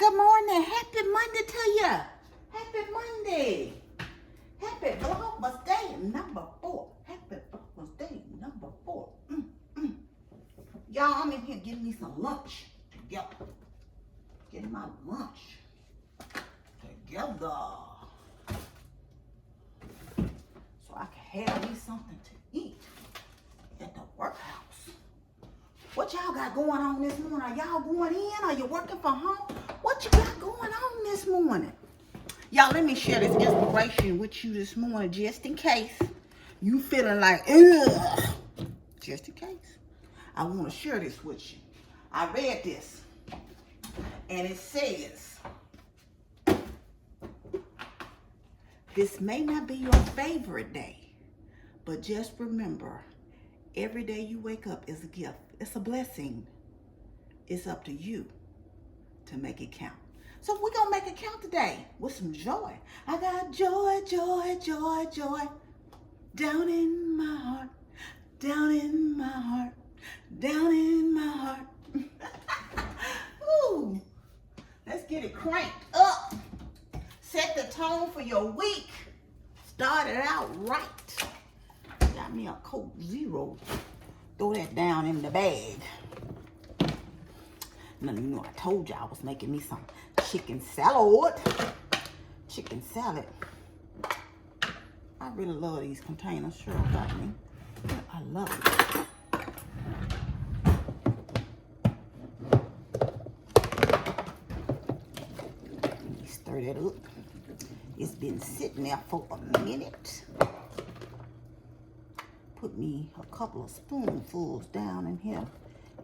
good morning. Happy Monday to you. Happy Monday. Happy Vlogmas Day number 4. Happy Vlogmas Day number 4. Y'all, I'm in here getting me some lunch together. Getting my lunch together. So I can have me something to eat at the workhouse. What y'all got going on this morning? Are y'all going in? Are you working from home? What you got going on this morning? Y'all, let me share this inspiration with you this morning just in case you feeling like, ugh. Just in case. I want to share this with you. I read this and it says, this may not be your favorite day, but just remember, every day you wake up is a gift. It's a blessing. It's up to you to make it count. So we're going to make it count today with some joy. I got joy, joy, joy, joy down in my heart, down in my heart, down in my heart. Ooh, let's get it cranked up. Set the tone for your week. Start it out right. Got me a Coke Zero. Throw that down in the bag. Now, you know, I told you I was making me some chicken salad. Chicken salad. I really love these containers. Sure got me. I love it. Let me stir that up. It's been sitting there for a minute. Put me a couple of spoonfuls down in here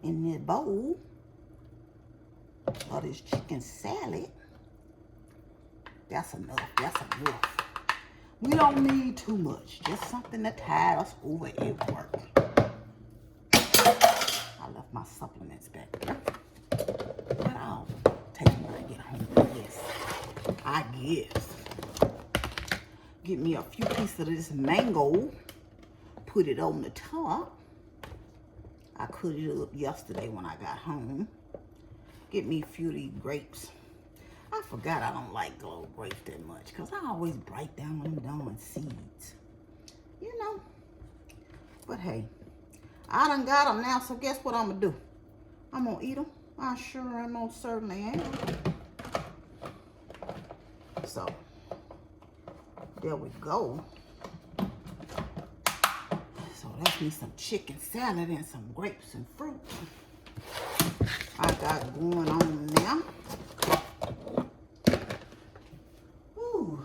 in this bowl of this chicken salad. That's enough. That's enough. We don't need too much. Just something to tide us over at work. I left my supplements back there. But I'll take them when I get home. Yes, I guess. Get me a few pieces of this mango. Put it on the top. I cut it up yesterday when I got home. Get me a few of these grapes. I forgot I don't like gold grapes that much because I always break down them down seeds. You know. But hey, I done got them now, so guess what I'm going to do? I'm going to eat them. I sure and most certainly am. So, there we go. So that's me some chicken salad and some grapes and fruit. I got going on now. Ooh.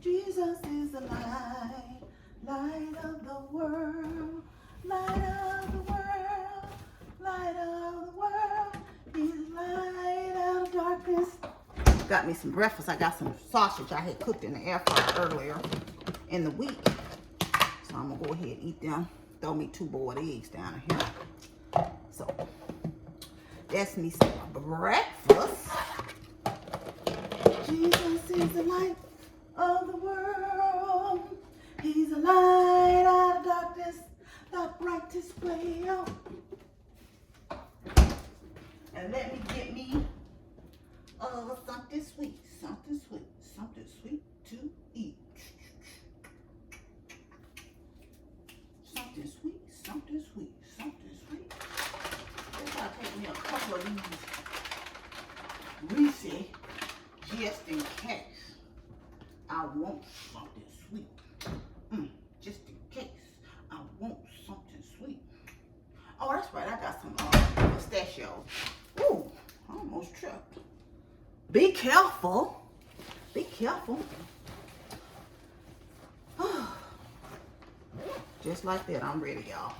Jesus is the light, light of the world, light of the world, light of the world. He's light out of darkness. Got me some breakfast. I got some sausage I had cooked in the air fryer earlier in the week. So I'm going to go ahead and eat them. Throw me 2 boiled eggs down in here. So, that's me some breakfast. Jesus is the light of the world. He's a light out of darkness, the brightest way out. And let me get me something sweet, something sweet, something sweet to eat. Something sweet, something sweet, something sweet. I'll take me a couple of these Reese's just in case I want something sweet. Just in case I want something sweet. Oh, that's right. I got some pistachios. Ooh, I almost tripped. Be careful. Be careful. Just like that, I'm ready, y'all.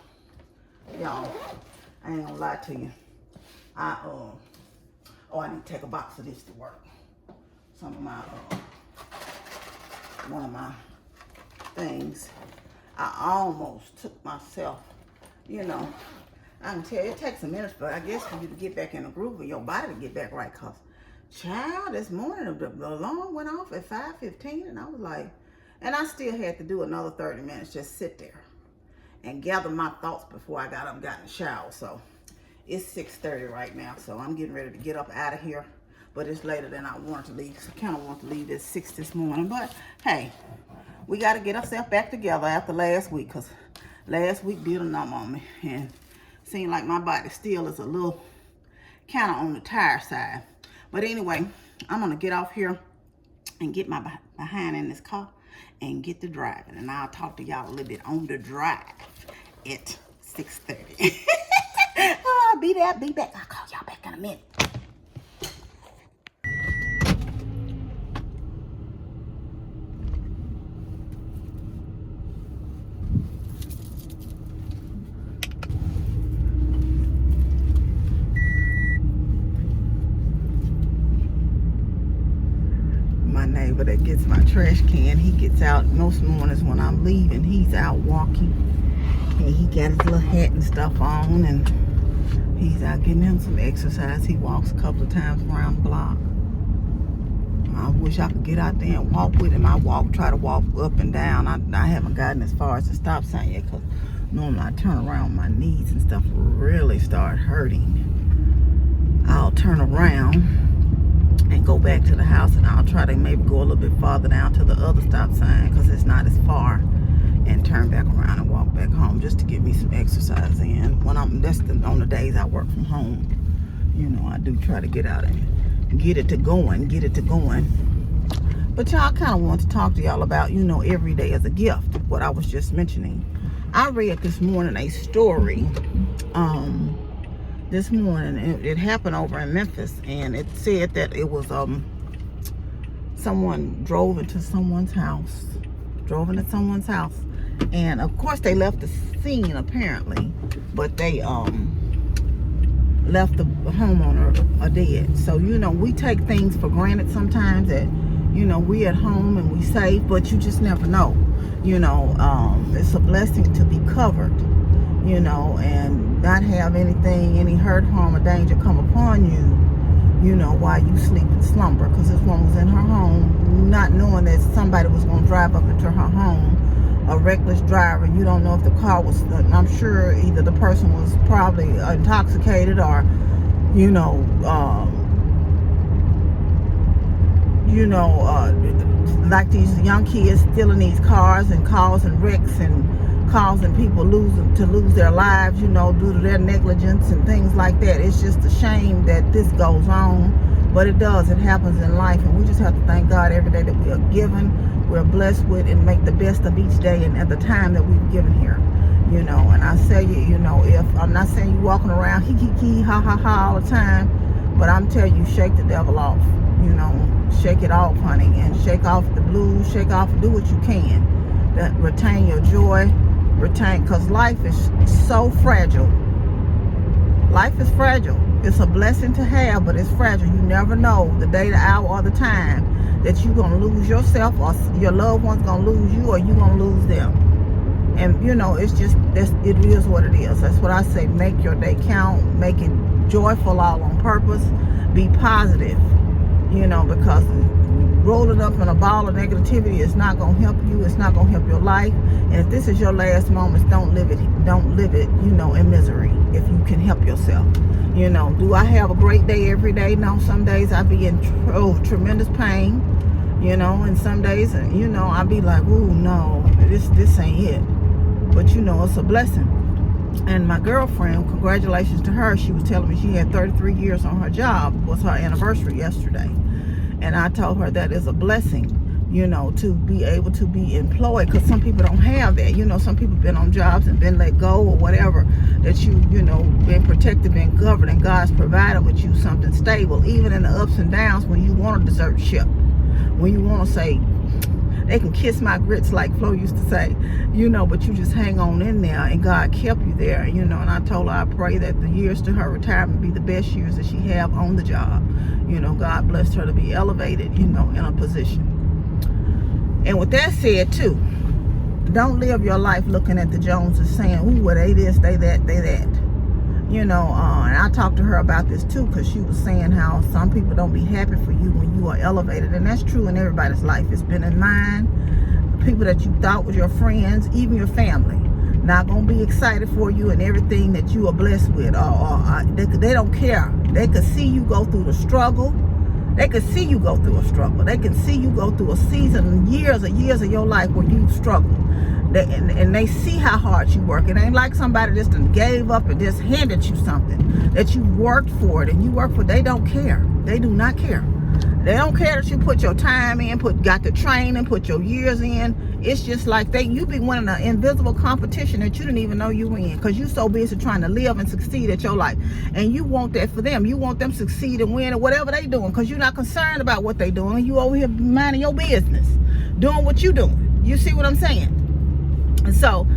Y'all, I ain't gonna lie to you. I need to take a box of this to work. Some of my, one of my things. I almost took myself, you know. I can tell you, it takes a minute, but I guess for you to get back in the groove and your body to get back right. Cause, child, this morning the alarm went off at 5:15, and I was like, and I still had to do another 30 minutes, just sit there and gather my thoughts before I got up and got in the shower. So It's 6:30 right now, so I'm getting ready to get up out of here. But it's later than I wanted to leave, because I kind of want to leave at 6 this morning. But hey, we got to get ourselves back together after last week, because last week did a number on me. And seemed like my body still is a little kind of on the tired side. But anyway, I'm going to get off here and get my behind in this car and get to driving. And I'll talk to y'all a little bit on the drive at 6:30. I'll be there, be back. I'll call y'all back in a minute. Neighbor that gets my trash can, he gets out most mornings when I'm leaving. He's out walking, and he got his little hat and stuff on, and he's out getting him some exercise. He walks a couple of times around the block. I wish I could get out there and walk with him. I try to walk up and down. I haven't gotten as far as the stop sign yet, because normally I turn around, my knees and stuff really start hurting. I'll turn around and go back to the house, and I'll try to maybe go a little bit farther down to the other stop sign, because it's not as far, and turn back around and walk back home, just to get me some exercise in. That's on the days I work from home. You know, I do try to get out and get it to going. But y'all, kind of want to talk to y'all about, you know, every day is a gift, what I was just mentioning. I read this morning a story, this morning. It happened over in Memphis, and it said that it was someone drove into someone's house, and of course they left the scene apparently, but they left the homeowner dead. So, you know, we take things for granted sometimes, that, you know, we at home and we safe, but you just never know. You know, it's a blessing to be covered, you know, and not have any hurt, harm, or danger come upon you, you know, while you sleep and slumber. Because this woman was in her home, not knowing that somebody was going to drive up into her home, a reckless driver. You don't know if the car was, I'm sure either the person was probably intoxicated, or, you know, like these young kids stealing these cars and causing wrecks and causing people to lose their lives, you know, due to their negligence and things like that. It's just a shame that this goes on, but it does. It happens in life, and we just have to thank God every day that we are given, we're blessed with, and make the best of each day and at the time that we've given here, you know. And I say, you know, if I'm not saying you walking around hee ha ha ha all the time, but I'm telling you, shake the devil off, you know, shake it off, honey, and shake off the blues, shake off, do what you can, that retain your joy. Because life is so fragile. Life is fragile. It's a blessing to have, but it's fragile. You never know the day, the hour, or the time that you're going to lose yourself, or your loved one's going to lose you, or you're going to lose them. And, you know, it's just, it is what it is. That's what I say. Make your day count. Make it joyful all on purpose. Be positive, you know, because rolling up in a ball of negativity is not going to help you. It's not going to help your life. And if this is your last moments, don't live it, you know, in misery, if you can help yourself. You know, do I have a great day every day? No, some days I be in tremendous pain, you know, and some days, you know, I be like, ooh, no, this ain't it. But, you know, it's a blessing. And my girlfriend, congratulations to her, she was telling me she had 33 years on her job. It was her anniversary yesterday. And I told her that is a blessing, you know, to be able to be employed, because some people don't have that. You know, some people have been on jobs and been let go or whatever, that you know, been protected, been covered, and God's provided with you something stable, even in the ups and downs, when you want to desert ship, when you want to say, they can kiss my grits, like Flo used to say, you know, but you just hang on in there, and God kept you there, you know. And I told her I pray that the years to her retirement be the best years that she have on the job. You know, God blessed her to be elevated, you know, in a position. And with that said, too, don't live your life looking at the Joneses saying, ooh, well, they this, they that, they that. You know, and I talked to her about this too, because she was saying how some people don't be happy for you when you are elevated. And that's true in everybody's life. It's been in mine, people that you thought was your friends, even your family. not gonna be excited for you and everything that you are blessed with. They don't care. They could see you go through the struggle. They could see you go through a struggle. They can see you go through a season, years of your life where you struggle. And they see how hard you work. It ain't like somebody just gave up and just handed you something that you worked for it and you work for. They don't care. They do not care. They don't care that you put your time in, got the training, put your years in. It's just like you be winning an invisible competition that you didn't even know you were in, because you so busy trying to live and succeed at your life. And you want that for them. You want them to succeed and win or whatever they doing, because you're not concerned about what they doing. You over here minding your business, doing what you doing. You see what I'm saying? And so,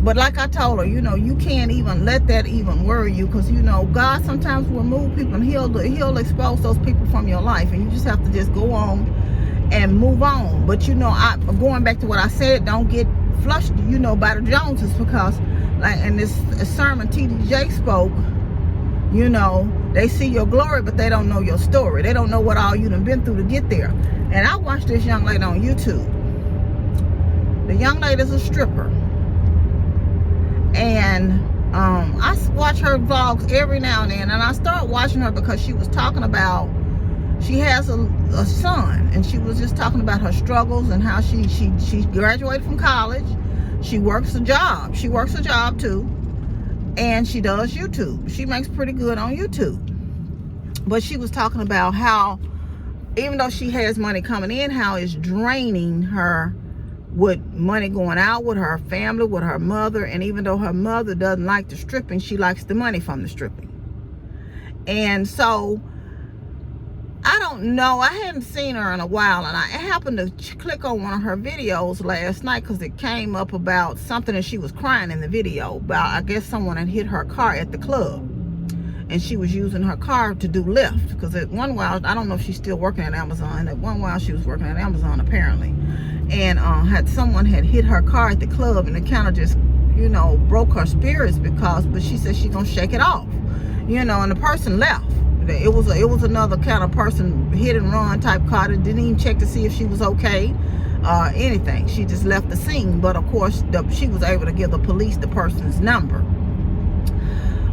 but like I told her, you can't even let that even worry you, because God sometimes will remove people and he'll expose those people from your life, and you just have to just go on and move on. But I'm going back to what I said, don't get flushed by the Joneses, because like in this sermon TDJ spoke, they see your glory but they don't know your story. They don't know what all you done been through to get there. And I watched this young lady on YouTube. The young lady is a stripper, and I watch her vlogs every now and then, and I start watching her because she was talking about, she has a son, and she was just talking about her struggles and how she graduated from college. She works a job too, and she does YouTube. She makes pretty good on YouTube. But she was talking about how even though she has money coming in, how it's draining her with money going out with her family, with her mother. And even though her mother doesn't like the stripping, she likes the money from the stripping. And so I don't know, I hadn't seen her in a while, and I happened to click on one of her videos last night because it came up about something that she was crying in the video about. I guess someone had hit her car at the club, and she was using her car to do Lyft, because at one while, I don't know if she's still working at Amazon, at one while she was working at Amazon apparently, and someone had hit her car at the club, and it kind of just broke her spirits, but she said she's gonna shake it off, and the person left. It was another kind of person, hit and run type car, that didn't even check to see if she was okay, anything. She just left the scene. But of course she was able to give the police the person's number.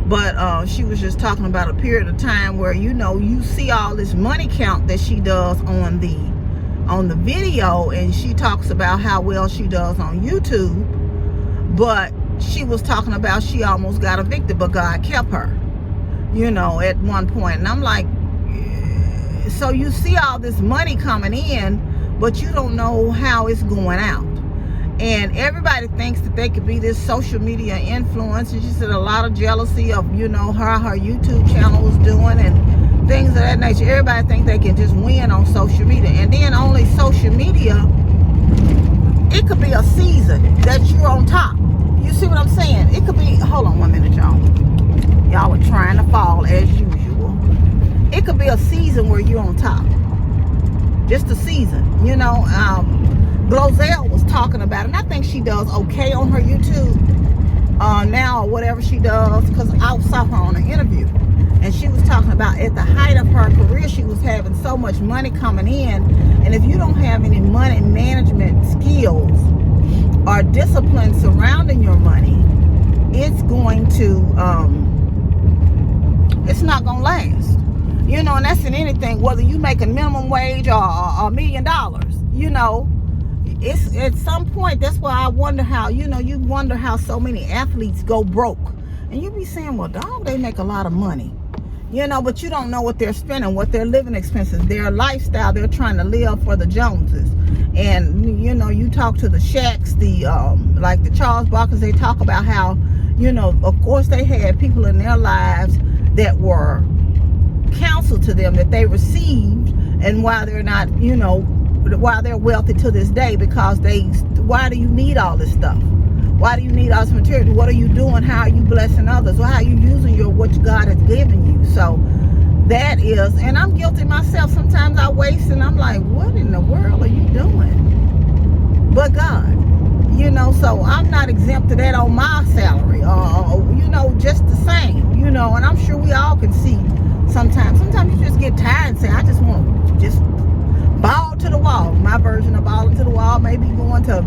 But she was just talking about a period of time where you see all this money count that she does on the video, and she talks about how well she does on YouTube. But she was talking about she almost got evicted, but God kept her, at one point. And I'm like, so you see all this money coming in, but you don't know how it's going out. And everybody thinks that they could be this social media influencer. She said a lot of jealousy of, her YouTube channel was doing and things of that nature. Everybody thinks they can just win on social media. And then only social media, it could be a season that you're on top. You see what I'm saying? It could be, hold on 1 minute, y'all. Y'all are trying to fall as usual. It could be a season where you're on top. Just a season. Glozell was talking about it, and I think she does okay on her YouTube now, or whatever she does, because I saw her on an interview, and she was talking about at the height of her career, she was having so much money coming in, and if you don't have any money management skills or discipline surrounding your money, it's going to it's not gonna last, and that's in anything, whether you make a minimum wage or $1 million. It's at some point. That's why I wonder how, you wonder how so many athletes go broke, and you be saying, well, dog, they make a lot of money, but you don't know what they're spending, what their living expenses, their lifestyle they're trying to live for the Joneses. And you talk to the Shaqs, like the Charles Barklers, they talk about how, of course they had people in their lives that were counsel to them that they received, and why they're not, why they're wealthy to this day, because why do you need all this stuff? Why do you need all this material? What are you doing? How are you blessing others? Or how are you using what God has given you? So that is, and I'm guilty myself. Sometimes I waste, and I'm like, what in the world are you doing? But God, so I'm not exempt to that on my salary, just the same, and I'm sure we all can see sometimes you just get tired and say, I just want just ball to the wall. My version of balling to the wall may be going to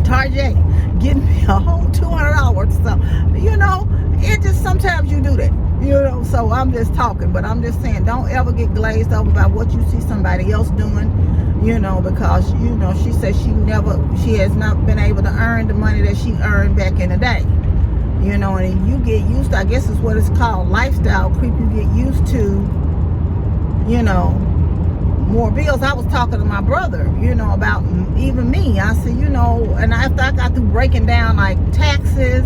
Tarjay, getting me a whole $200 worth of stuff. You know, it just sometimes you do that. You know, so I'm just talking, but I'm just saying, don't ever get glazed over by what you see somebody else doing. You know, because you know she says she has not been able to earn the money that she earned back in the day. You know, and you get used to, I guess it's what it's called, lifestyle creep. You get used to, you know, more bills. I was talking to my brother, you know, about even me. I said, you know, and after I got through breaking down like taxes,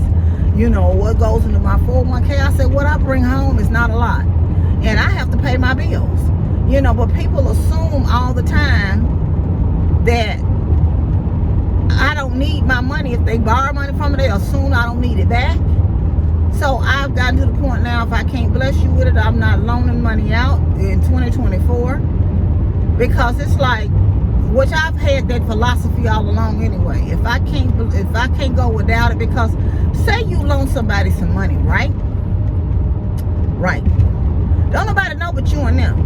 you know, what goes into my 401k, I said, what I bring home is not a lot. And I have to pay my bills. You know, but people assume all the time that I don't need my money. If they borrow money from me, they assume I don't need it back. So I've gotten to the point now, if I can't bless you with it, I'm not loaning money out in 2024. Because it's like, which I've had that philosophy all along anyway. If I can't go without it, because say you loan somebody some money, right? Right. Don't nobody know but you and them.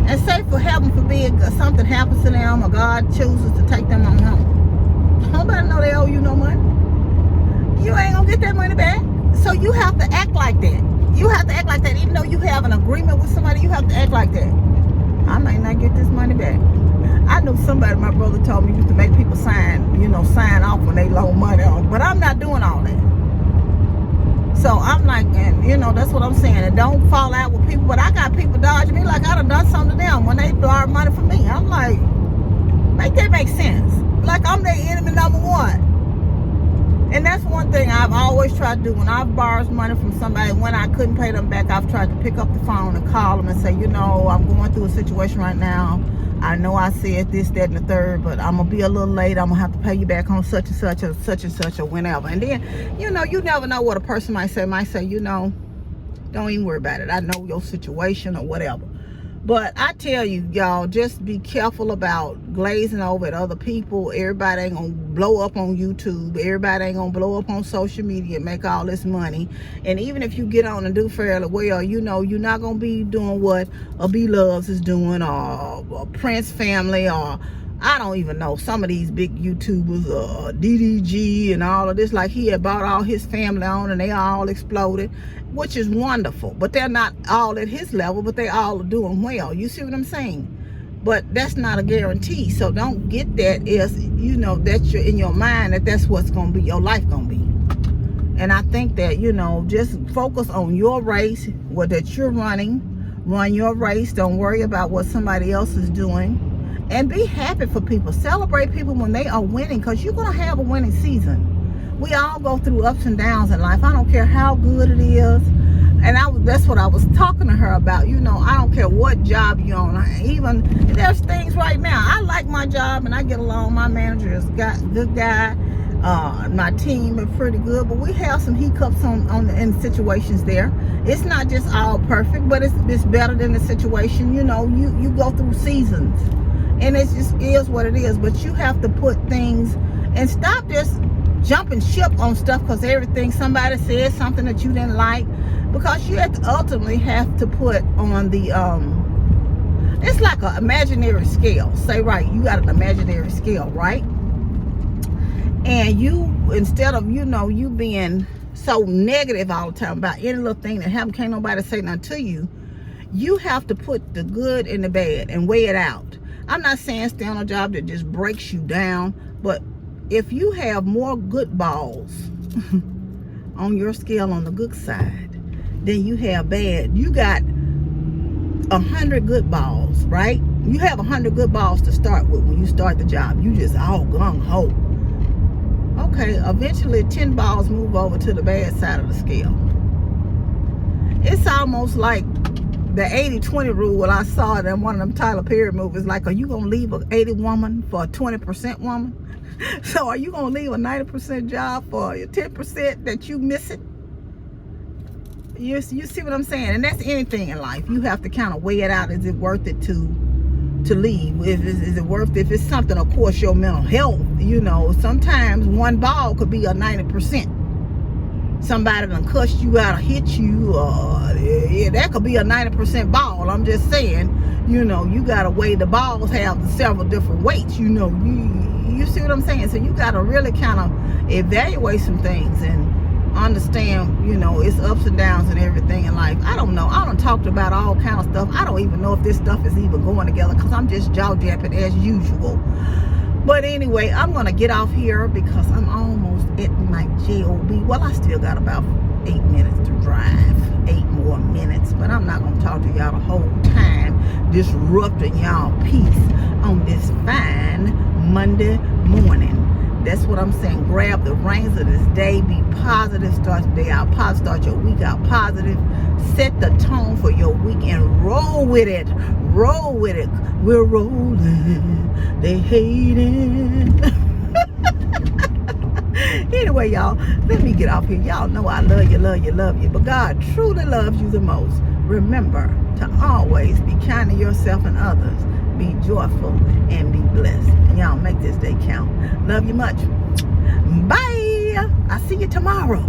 And say for heaven forbid something happens to them or God chooses to take them on home. Nobody know they owe you no money. You ain't gonna get that money back. So you have to act like that. You have to act like that. Even though you have an agreement with somebody, you have to act like that. I might not get this money back. I know somebody, my brother told me, used to make people sign, you know, sign off when they loan money on. But I'm not doing all that. So I'm like, and you know, that's what I'm saying. And don't fall out with people. But I got people dodging me like I done something to them when they borrow money from me. I'm like, make that make sense. Like I'm their enemy number one. And that's one thing I've always tried to do. When I've borrowed money from somebody, when I couldn't pay them back, I've tried to pick up the phone and call them and say, you know, I'm going through a situation right now. I know I said this, that, and the third, but I'm going to be a little late. I'm going to have to pay you back on such and such or such and such or whenever. And then, you know, you never know what a person might say, you know, don't even worry about it. I know your situation or whatever. But I tell you, y'all, just be careful about glazing over at other people. Everybody ain't going to blow up on YouTube. Everybody ain't going to blow up on social media and make all this money. And even if you get on and do fairly well, you know, you're not going to be doing what a B Loves is doing or Prince family or I don't even know. Some of these big YouTubers, DDG and all of this, like he had bought all his family on and they all exploded, which is wonderful. But they're not all at his level, but they all are doing well. You see what I'm saying? But that's not a guarantee. So don't get that as, you know, that you're in your mind that that's what's going to be your life going to be. And I think that, you know, just focus on your race, what that you're running. Run your race. Don't worry about what somebody else is doing. And be happy for people. Celebrate people when they are winning, because you're going to have a winning season. We all go through ups and downs in life. I don't care how good it is. And that's what I was talking to her about. You know, I don't care what job you're on. Even there's things right now. I like my job and I get along. My manager is a good guy. My team is pretty good, but we have some hiccups in situations there. It's not just all perfect, but it's better than the situation. You know, you go through seasons. And it just is what it is. But you have to put things and stop just jumping ship on stuff because everything somebody said something that you didn't like. Because you have to ultimately have to put on the it's like an imaginary scale. Say right, you got an imaginary scale, right? And you, instead of, you know, you being so negative all the time about any little thing that happens, can't nobody say nothing to you. You have to put the good and the bad and weigh it out. I'm not saying stay on a job that just breaks you down, but if you have more good balls on your scale on the good side than you have bad, you got 100 good balls, right? You have 100 good balls to start with when you start the job. You just all gung-ho. Okay, eventually 10 balls move over to the bad side of the scale. It's almost like the 80-20 rule. I saw it in one of them Tyler Perry movies. Like, are you gonna leave an 80 woman for a 20% woman? So are you gonna leave a 90% job for a 10% that you miss it? You see what I'm saying? And that's anything in life. You have to kind of weigh it out. Is it worth it to leave? Is it worth it? If it's something, of course, your mental health, you know, sometimes one ball could be a 90%. Somebody done cussed you out or hit you, yeah, that could be a 90% ball. I'm just saying, you know, you gotta weigh the balls, have several different weights. You know, You see what I'm saying? So you got to really kind of evaluate some things and understand, you know, it's ups and downs and everything in life. I don't know. I done talked about all kind of stuff. I don't even know if this stuff is even going together because I'm just jaw-japping as usual. But anyway, I'm going to get off here because I'm almost at my job. Well, I still got about 8 minutes to drive. 8 more minutes. But I'm not going to talk to y'all the whole time, disrupting y'all peace on this fine Monday morning. That's what I'm saying. Grab the reins of this day. Be positive. Start the day out positive. Start your week out positive. Set the tone for your week and roll with it. Roll with it. We're rolling. They hate it. Anyway, y'all, let me get off here. Y'all know I love you, love you, love you. But God truly loves you the most. Remember to always be kind to yourself and others. Be joyful and be blessed. And y'all make this day count. Love you much. Bye. I'll see you tomorrow.